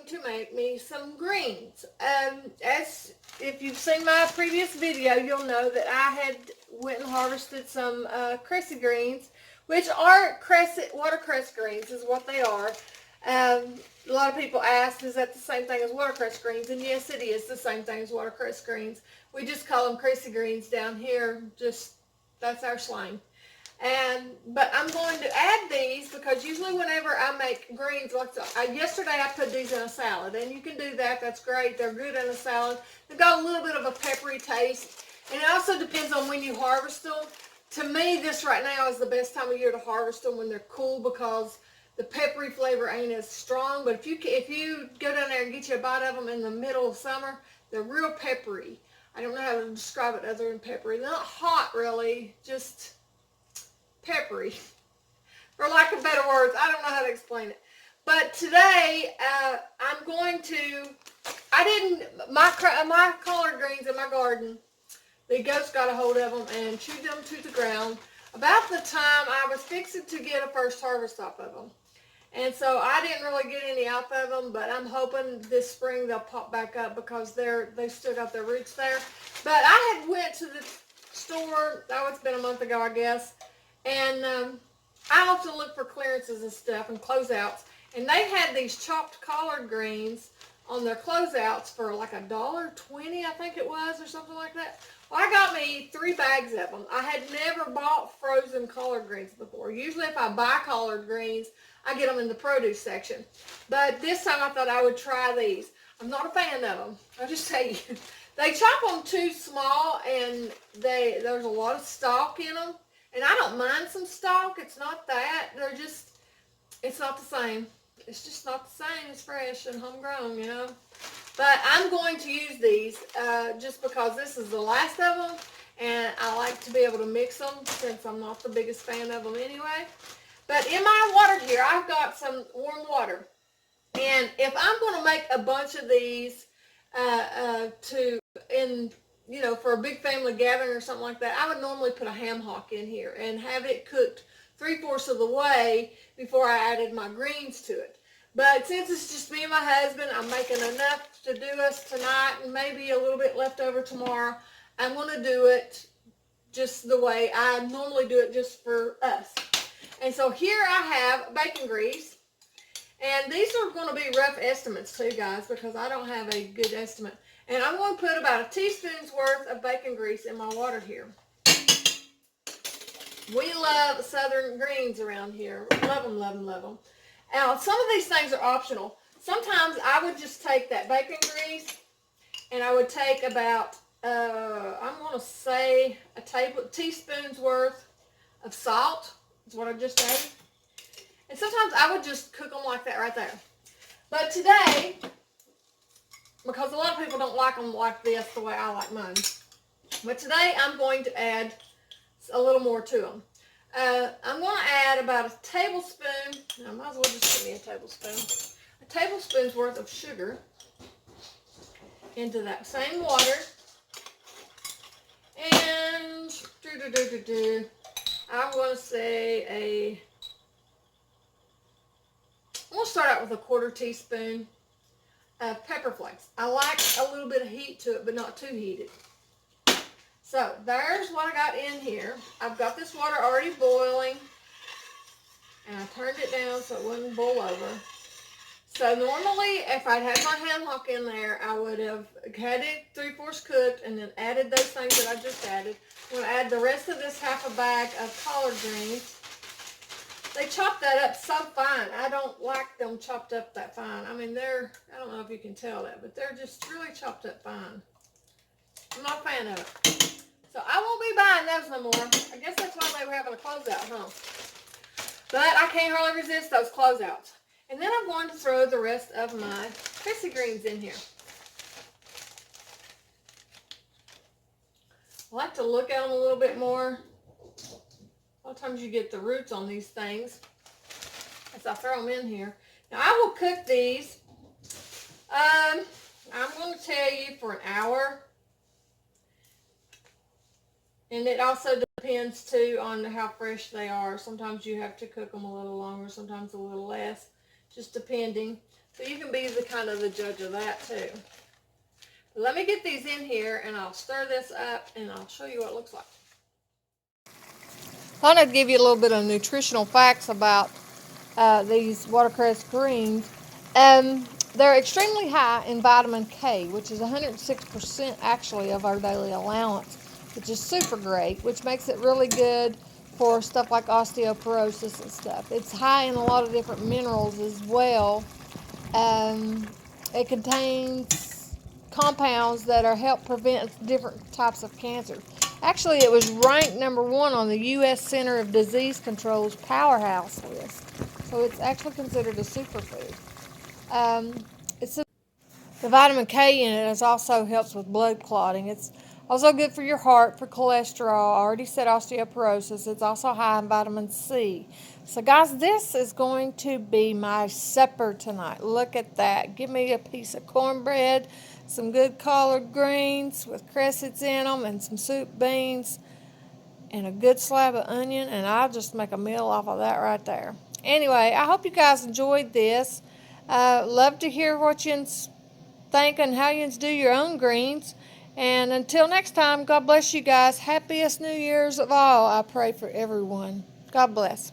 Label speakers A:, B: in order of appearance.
A: to make me some greens. As if you've seen my previous video, you'll know that I had went and harvested some Cressy greens, which are watercress greens is what they are. A lot of people ask, is that the same thing as watercress greens? And yes, it is the same thing as watercress greens. We just call them Cressy greens down here. Just, that's our slang. But I'm going to add these because usually whenever I make greens, like yesterday I put these in a salad, and you can do that. That's great. They're good in a salad. They've got a little bit of a peppery taste, and it also depends on when you harvest them. To me, this right now is the best time of year to harvest them, when they're cool, because the peppery flavor ain't as strong. But if you go down there and get you a bite of them in the middle of summer, they're real peppery. I don't know how to describe it other than peppery. They're not hot really, just peppery, for lack of better words. I don't know how to explain it. But today, I'm going to, my collard greens in my garden, the goats got a hold of them and chewed them to the ground about the time I was fixing to get a first harvest off of them. And so I didn't really get any off of them, but I'm hoping this spring they'll pop back up because they've still got their roots there. But I had went to the store, it's been a month ago, I guess, and I often look for clearances and stuff and closeouts, and they had these chopped collard greens on their closeouts for like $1.20, I think it was, or something like that. Well, I got me 3 bags of them. I had never bought frozen collard greens before. Usually if I buy collard greens, I get them in the produce section. But this time I thought I would try these. I'm not a fan of them. I'll just tell you. They chop them too small, and there's a lot of stalk in them. And I don't mind some stalk. It's not that. It's not the same. It's just not the same as fresh and homegrown, you know. But I'm going to use these just because this is the last of them, and I like to be able to mix them since I'm not the biggest fan of them anyway. But in my water here, I've got some warm water. And if I'm going to make a bunch of these for a big family gathering or something like that, I would normally put a ham hock in here and have it cooked 3/4 of the way before I added my greens to it. But since it's just me and my husband, I'm making enough to do us tonight and maybe a little bit left over tomorrow. I'm going to do it just the way I normally do it, just for us. And so here I have bacon grease. And these are going to be rough estimates too, guys, because I don't have a good estimate. And I'm going to put about a teaspoon's worth of bacon grease in my water here. We love southern greens around here. Love them, love them, love them. Now, some of these things are optional. Sometimes I would just take that bacon grease and I would take about, I'm going to say a teaspoon's worth of salt. Is what I just added. And sometimes I would just cook them like that right there. But today, because a lot of people don't like them like this the way I like mine, but today I'm going to add a little more to them. I'm going to add about a tablespoon, I might as well just give me a tablespoon's worth of sugar into that same water. And I'm going to say I'm going to start out with a 1/4 teaspoon of pepper flakes. I like a little bit of heat to it, but not too heated. So there's what I got in here. I've got this water already boiling, and I turned it down so it wouldn't boil over. So normally, if I'd had my ham hock in there, I would have had it 3/4 cooked and then added those things that I just added. I'm going to add the rest of this half a bag of collard greens. They chop that up so fine. I don't like them chopped up that fine. I mean, I don't know if you can tell that, but they're just really chopped up fine. I'm not a fan of it. So I won't be buying those no more. I guess that's why they were having a closeout, huh? But I can't hardly resist those closeouts. And then I'm going to throw the rest of my Cressy greens in here. I like to look at them a little bit more. A lot of times you get the roots on these things as I throw them in here. Now I will cook these, I'm going to tell you, for an hour. And it also depends too on how fresh they are. Sometimes you have to cook them a little longer, sometimes a little less, just depending. So you can be the kind of the judge of that too. But let me get these in here and I'll stir this up and I'll show you what it looks like. I thought I'd give you a little bit of nutritional facts about these watercress greens. They're extremely high in vitamin K, which is 106% actually of our daily allowance, which is super great, which makes it really good for stuff like osteoporosis and stuff. It's high in a lot of different minerals as well. It contains compounds that help prevent different types of cancer. Actually, it was ranked #1 on the U.S. Center of Disease Control's powerhouse list. So it's actually considered a superfood. The vitamin K in it also helps with blood clotting. It's also good for your heart, for cholesterol. I already said osteoporosis. It's also high in vitamin C. So guys, this is going to be my supper tonight. Look at that. Give me a piece of cornbread, some good collard greens with cressets in them, and some soup beans, and a good slab of onion, and I'll just make a meal off of that right there. Anyway, I hope you guys enjoyed this. Love to hear what you think and how you do your own greens. And until next time, God bless you guys. Happiest New Year's of all, I pray for everyone. God bless.